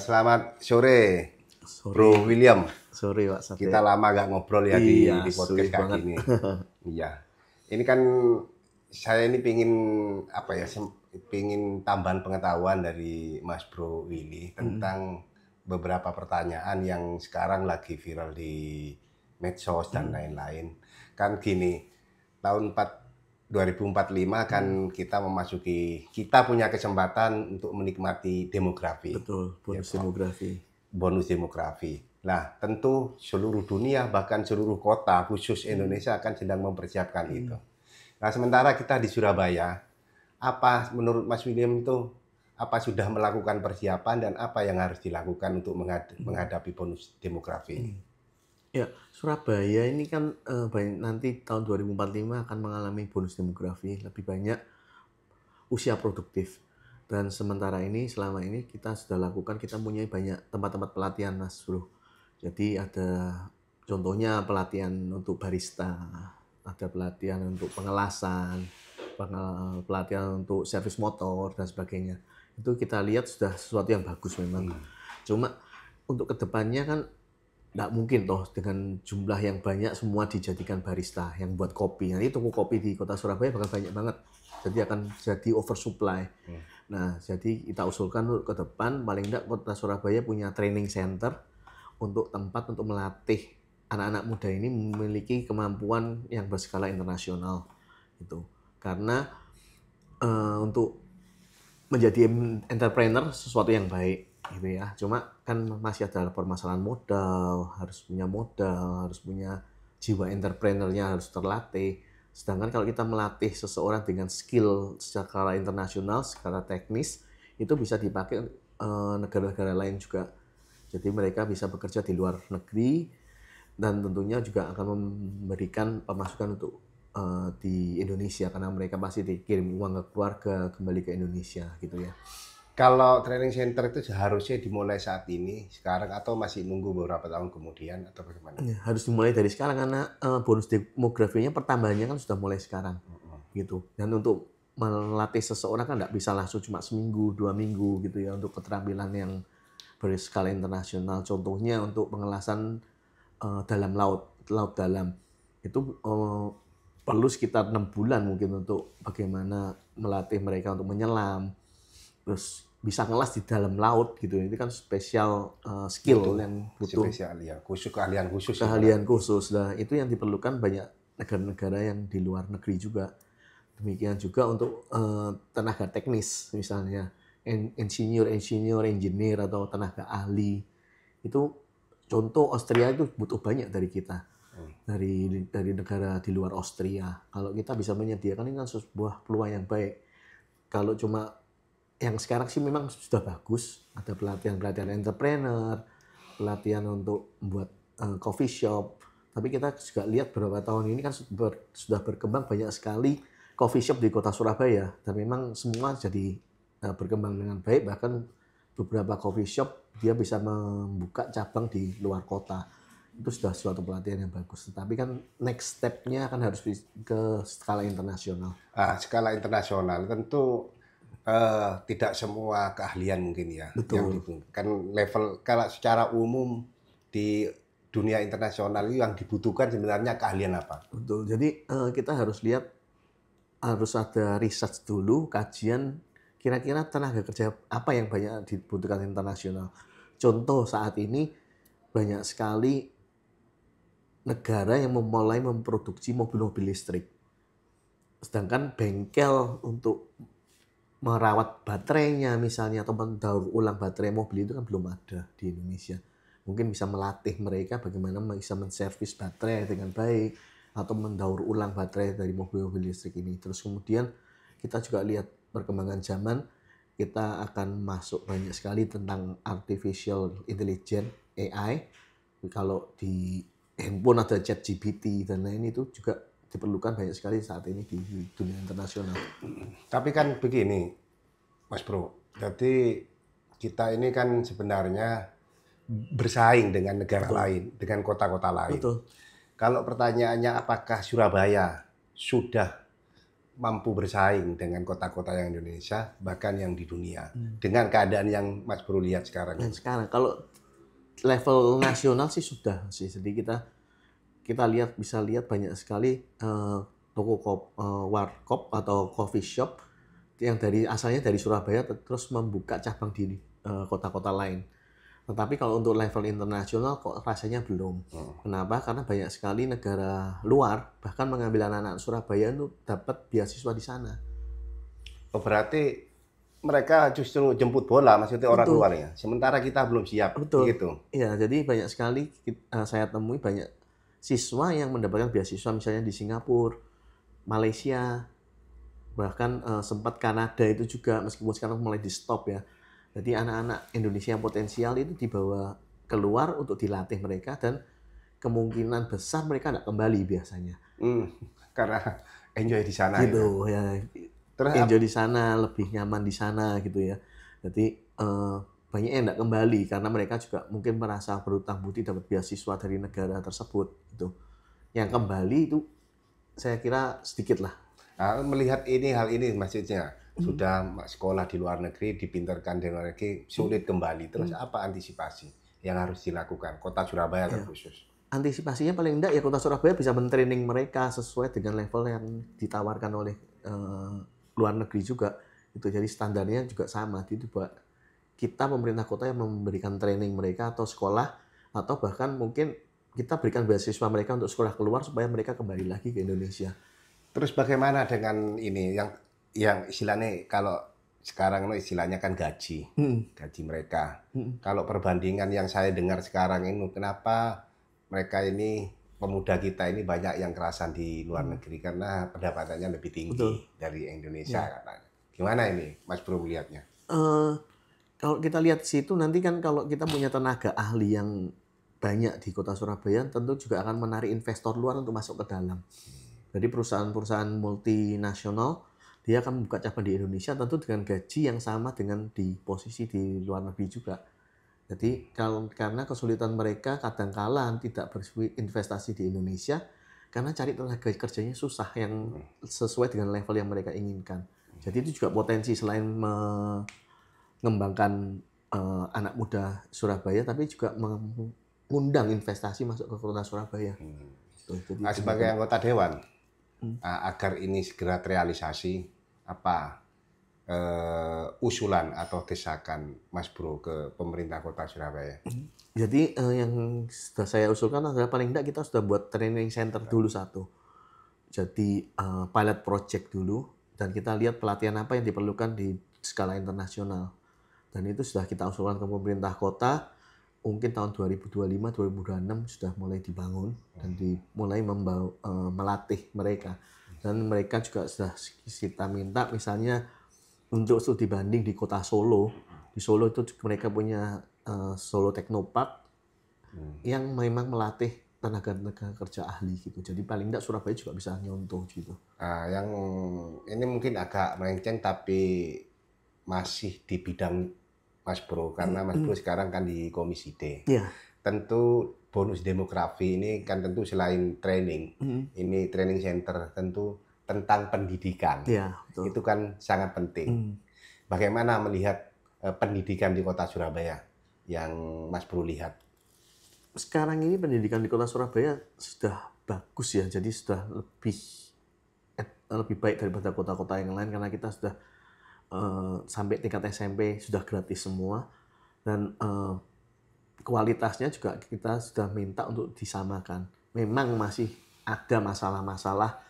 Selamat sore, Sore, Bro William. sore Pak Sate. Kita lama gak ngobrol ya Iya, di podcast sulit kayak banget. gini. Iya. Ini kan saya ini pingin apa ya? Pingin tambahan pengetahuan dari Mas Bro Willy tentang beberapa pertanyaan yang sekarang lagi viral di medsos dan lain-lain. Kan gini, tahun 2045 kan kita punya kesempatan untuk menikmati demografi. Betul, Ya, bonus demografi. bonus demografi. Nah, tentu seluruh dunia bahkan seluruh kota khusus Indonesia akan sedang mempersiapkan itu. Nah, sementara kita di Surabaya, apa menurut Mas William itu apa sudah melakukan persiapan dan apa yang harus dilakukan untuk menghadapi bonus demografi ini? Ya, Surabaya ini kan nanti tahun 2045 akan mengalami bonus demografi, lebih banyak usia produktif. Dan sementara ini, selama ini kita sudah lakukan, kita punya banyak tempat-tempat pelatihan, Mas Bro. Jadi ada contohnya pelatihan untuk barista, ada pelatihan untuk pengelasan, pelatihan untuk servis motor, dan sebagainya. Itu kita lihat sudah sesuatu yang bagus memang. Cuma untuk kedepannya kan nggak mungkin toh dengan jumlah yang banyak semua dijadikan barista yang buat kopi. Nanti toko kopi di kota Surabaya bakal banyak banget. Jadi akan jadi oversupply. Nah, jadi kita usulkan ke depan paling enggak kota Surabaya punya training center untuk tempat untuk melatih anak-anak muda ini memiliki kemampuan yang berskala internasional gitu. Karena untuk menjadi entrepreneur sesuatu yang baik gitu ya. Cuma kan masih ada permasalahan modal, harus punya jiwa entrepreneurnya harus terlatih. Sedangkan kalau kita melatih seseorang dengan skill secara internasional, secara teknis, itu bisa dipakai negara-negara lain juga. Jadi mereka bisa bekerja di luar negeri dan tentunya juga akan memberikan pemasukan untuk di Indonesia karena mereka pasti dikirim uang ke keluarga kembali ke Indonesia gitu ya. Kalau training center itu seharusnya dimulai saat ini, sekarang atau masih nunggu beberapa tahun kemudian atau bagaimana? Ya, harus dimulai dari sekarang karena bonus demografinya pertambahannya kan sudah mulai sekarang gitu. Dan untuk melatih seseorang kan nggak bisa langsung cuma seminggu, 2 minggu gitu ya untuk keterampilan yang berskala internasional. Contohnya untuk pengelasan dalam laut dalam itu perlu sekitar 6 bulan mungkin untuk bagaimana melatih mereka untuk menyelam, terus bisa ngelas di dalam laut gitu. Itu kan spesial skill yang butuh Spesial ya, keahlian khusus ya. keahlian khusus. Nah, itu yang diperlukan banyak negara-negara yang di luar negeri juga. Demikian juga untuk tenaga teknis misalnya engineer atau tenaga ahli. Itu contoh Austria itu butuh banyak dari kita. Dari negara di luar Austria. Kalau kita bisa menyediakan ini kan sebuah peluang yang baik. Kalau cuma yang sekarang sih memang sudah bagus, ada pelatihan entrepreneur, pelatihan untuk membuat coffee shop. Tapi kita juga lihat beberapa tahun ini kan sudah berkembang banyak sekali coffee shop di kota Surabaya dan memang semua jadi berkembang dengan baik, bahkan beberapa coffee shop dia bisa membuka cabang di luar kota. Itu sudah suatu pelatihan yang bagus. Tetapi kan next step-nya kan harus ke skala internasional. Skala internasional tentu tidak semua keahlian mungkin ya yang Betul. dibutuhkan. Level kalau secara umum di dunia internasional itu yang dibutuhkan sebenarnya keahlian apa? Betul. Jadi kita harus lihat, harus ada research dulu, kajian kira-kira tenaga kerja apa yang banyak dibutuhkan internasional. Contoh saat ini banyak sekali negara yang mulai memproduksi mobil-mobil listrik. Sedangkan bengkel untuk merawat baterainya misalnya atau mendaur ulang baterai mobil itu kan belum ada di Indonesia. Mungkin bisa melatih mereka bagaimana bisa menservis baterai dengan baik atau mendaur ulang baterai dari mobil-mobil listrik ini. Terus kemudian kita juga lihat perkembangan zaman, kita akan masuk banyak sekali tentang artificial intelligence AI. Kalau di handphone ada ChatGPT dan lain itu juga diperlukan banyak sekali saat ini di dunia internasional. Tapi kan begini, Mas Bro. Jadi kita ini kan sebenarnya bersaing dengan negara lain, dengan kota-kota lain. Betul. Kalau pertanyaannya apakah Surabaya sudah mampu bersaing dengan kota-kota yang Indonesia, bahkan yang di dunia, dengan keadaan yang Mas Bro lihat sekarang Dan ini? sekarang kalau level nasional sih sudah sih. Jadi kita bisa lihat banyak sekali warkop atau coffee shop yang asalnya dari Surabaya terus membuka cabang di kota-kota lain. Tetapi kalau untuk level internasional kok rasanya belum. Kenapa? Karena banyak sekali negara luar bahkan mengambil anak-anak Surabaya itu dapat beasiswa di sana. Oh, berarti mereka justru jemput bola, maksudnya orang Betul, luar ya. Sementara kita belum siap, betul. gitu. Ya, jadi banyak sekali saya temui banyak siswa yang mendapatkan beasiswa misalnya di Singapura, Malaysia, bahkan sempat Kanada itu juga meskipun sekarang mulai di stop ya. Jadi anak-anak Indonesia yang potensial itu dibawa keluar untuk dilatih mereka dan kemungkinan besar mereka tidak kembali biasanya. Karena enjoy di sana Gitu gitu. ya. Terus Enjoy di sana, lebih nyaman di sana gitu ya. Jadi banyak yang tidak kembali karena mereka juga mungkin merasa berutang budi dapat beasiswa dari negara tersebut gitu. Yang kembali itu saya kira sedikit lah. melihat hal ini maksudnya sudah sekolah di luar negeri, dipintarkan di luar negeri, sulit kembali. Terus apa antisipasi yang harus dilakukan Kota Surabaya Ya. terkhusus? Antisipasinya paling enggak ya Kota Surabaya bisa mentraining mereka sesuai dengan level yang ditawarkan oleh luar negeri juga. Itu jadi standarnya juga sama. Itu kita pemerintah kota yang memberikan training mereka atau sekolah atau bahkan mungkin kita berikan beasiswa mereka untuk sekolah keluar supaya mereka kembali lagi ke Indonesia. Terus bagaimana dengan ini yang istilahnya kalau sekarang istilahnya kan gaji mereka. Kalau perbandingan yang saya dengar sekarang ini, kenapa mereka ini pemuda kita ini banyak yang kerasan di luar negeri karena pendapatannya lebih tinggi Betul. dari Indonesia Ya. katanya. Gimana ini, Mas Bro melihatnya? Kalau kita lihat situ nanti kan kalau kita punya tenaga ahli yang banyak di Kota Surabaya, tentu juga akan menarik investor luar untuk masuk ke dalam. Jadi perusahaan-perusahaan multinasional dia akan membuka cabang di Indonesia tentu dengan gaji yang sama dengan di posisi di luar negeri juga. Jadi karena kesulitan mereka kadang-kala tidak berinvestasi di Indonesia karena cari tenaga kerjanya susah yang sesuai dengan level yang mereka inginkan. Jadi itu juga potensi selain mengembangkan anak muda Surabaya tapi juga mengundang investasi masuk ke Kota Surabaya. Jadi Sebagai anggota dewan, agar ini segera terrealisasi, apa usulan atau desakan Mas Bro ke pemerintah Kota Surabaya? Jadi yang sudah saya usulkan adalah paling tidak kita sudah buat training center dulu satu. Jadi pilot project dulu dan kita lihat pelatihan apa yang diperlukan di skala internasional. Dan itu sudah kita usulkan ke pemerintah kota. Mungkin tahun 2025-2026 sudah mulai dibangun dan dimulai melatih mereka. Dan mereka juga sudah kita minta misalnya untuk studi banding di kota Solo. Di Solo itu mereka punya Solo Technopark yang memang melatih tenaga kerja ahli gitu. Jadi paling tidak Surabaya juga bisa nyontoh gitu. Yang ini mungkin agak melenceng tapi masih di bidang Mas Bro, karena Mas Bro sekarang kan di Komisi D. Iya. Tentu bonus demografi ini kan tentu selain training, ini training center tentu tentang pendidikan. Iya, betul. Itu kan sangat penting. Bagaimana melihat pendidikan di Kota Surabaya yang Mas Bro lihat? Sekarang ini pendidikan di Kota Surabaya sudah bagus ya, jadi sudah lebih baik daripada kota-kota yang lain karena kita sudah sampai tingkat SMP sudah gratis semua dan kualitasnya juga kita sudah minta untuk disamakan. Memang masih ada masalah-masalah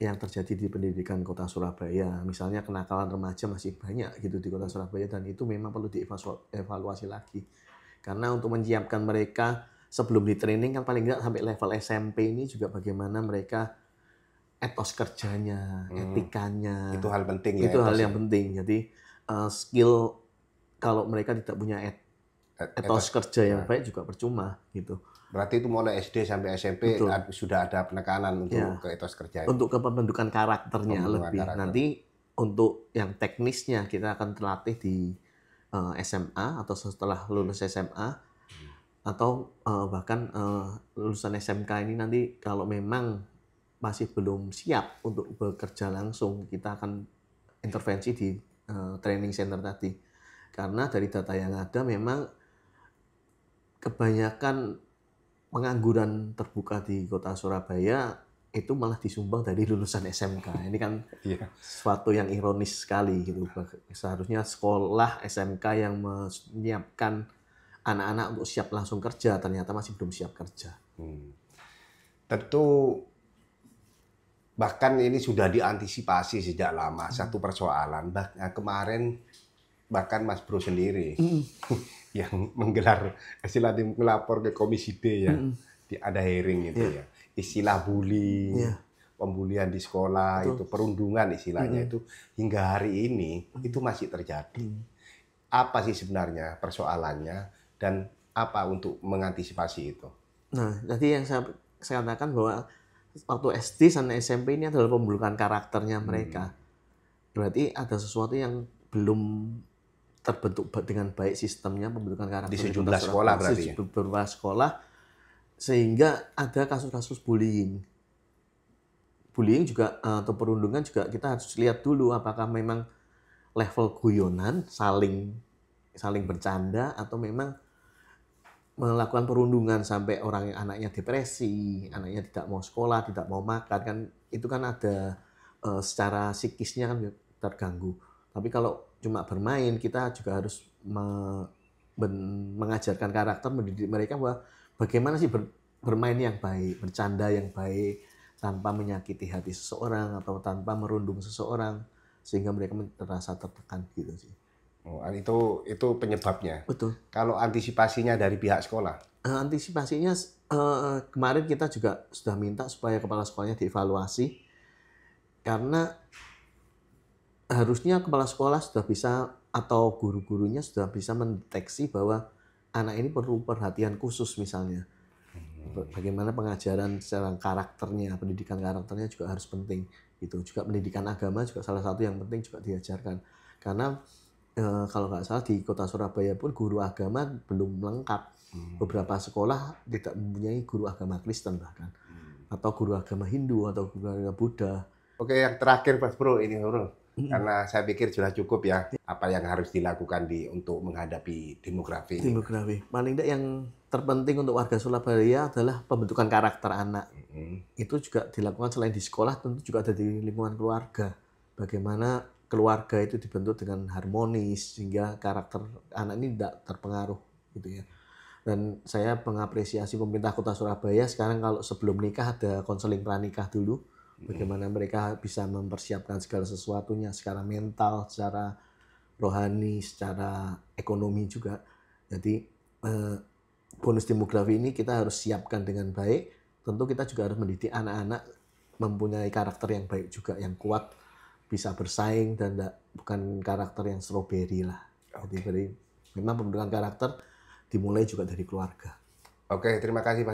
yang terjadi di pendidikan Kota Surabaya. Misalnya kenakalan remaja masih banyak gitu di Kota Surabaya dan itu memang perlu dievaluasi lagi. Karena untuk menyiapkan mereka sebelum di training kan paling tidak sampai level SMP ini juga bagaimana mereka etos kerjanya, etikanya. Itu hal penting ya. Itu hal yang penting. Jadi skill kalau mereka tidak punya etos kerja yang baik juga percuma gitu. Berarti itu mulai SD sampai SMP sudah ada penekanan untuk ke etos kerja. Untuk pembentukan karakternya lebih. Nanti untuk yang teknisnya kita akan terlatih di SMA atau setelah lulus SMA atau bahkan lulusan SMK ini nanti kalau memang masih belum siap untuk bekerja langsung, kita akan intervensi di training center tadi. Karena dari data yang ada memang kebanyakan pengangguran terbuka di kota Surabaya itu malah disumbang dari lulusan SMK. Ini kan Iya. sesuatu yang ironis sekali gitu. Seharusnya sekolah SMK yang menyiapkan anak-anak untuk siap langsung kerja, ternyata masih belum siap kerja. Tentu bahkan ini sudah diantisipasi sejak lama, satu persoalan. Kemarin bahkan Mas Bro sendiri yang menggelar istilahnya melapor ke Komisi D ya, ada hearing itu ya. Istilah bullying, pembulian di sekolah, itu perundungan istilahnya itu hingga hari ini itu masih terjadi. Apa sih sebenarnya persoalannya dan apa untuk mengantisipasi itu? Nah, tadi yang saya katakan bahwa waktu SD sampai SMP ini adalah pembentukan karakternya mereka. Berarti ada sesuatu yang belum terbentuk dengan baik sistemnya pembentukan karakter di sejumlah sekolah berarti. Di beberapa sekolah sehingga ada kasus-kasus bullying. Bullying juga atau perundungan juga kita harus lihat dulu apakah memang level guyonan saling bercanda atau memang melakukan perundungan sampai orang yang anaknya depresi, anaknya tidak mau sekolah, tidak mau makan, kan itu kan ada secara psikisnya kan terganggu. Tapi kalau cuma bermain, kita juga harus mengajarkan karakter, mendidik mereka bahwa bagaimana sih bermain yang baik, bercanda yang baik, tanpa menyakiti hati seseorang atau tanpa merundung seseorang, sehingga mereka merasa tertekan gitu sih. Oh, itu penyebabnya. Betul. Kalau antisipasinya dari pihak sekolah? Antisipasinya kemarin kita juga sudah minta supaya kepala sekolahnya dievaluasi karena harusnya kepala sekolah sudah bisa atau guru-gurunya sudah bisa mendeteksi bahwa anak ini perlu perhatian khusus misalnya. Bagaimana pengajaran secara karakternya, pendidikan karakternya juga harus penting. Gitu. Juga pendidikan agama juga salah satu yang penting juga diajarkan. Karena kalau nggak salah di kota Surabaya pun guru agama belum lengkap. Beberapa sekolah tidak mempunyai guru agama Kristen bahkan. Atau guru agama Hindu atau guru agama Buddha. Oke, yang terakhir Mas Bro, ini Bro. Karena saya pikir sudah cukup ya apa yang harus dilakukan untuk menghadapi demografi. Demografi. Paling tidak yang terpenting untuk warga Surabaya adalah pembentukan karakter anak. Itu juga dilakukan selain di sekolah, tentu juga ada di lingkungan keluarga. Bagaimana keluarga itu dibentuk dengan harmonis sehingga karakter anak ini tidak terpengaruh gitu ya. Dan saya mengapresiasi pemerintah Kota Surabaya sekarang kalau sebelum nikah ada konseling pranikah dulu. Bagaimana mereka bisa mempersiapkan segala sesuatunya secara mental, secara rohani, secara ekonomi juga. Jadi bonus demografi ini kita harus siapkan dengan baik. Tentu kita juga harus mendidik anak-anak mempunyai karakter yang baik juga, yang kuat, bisa bersaing dan bukan karakter yang strawberry lah. Jadi memang pembentukan karakter dimulai juga dari keluarga. Oke, terima kasih Pak.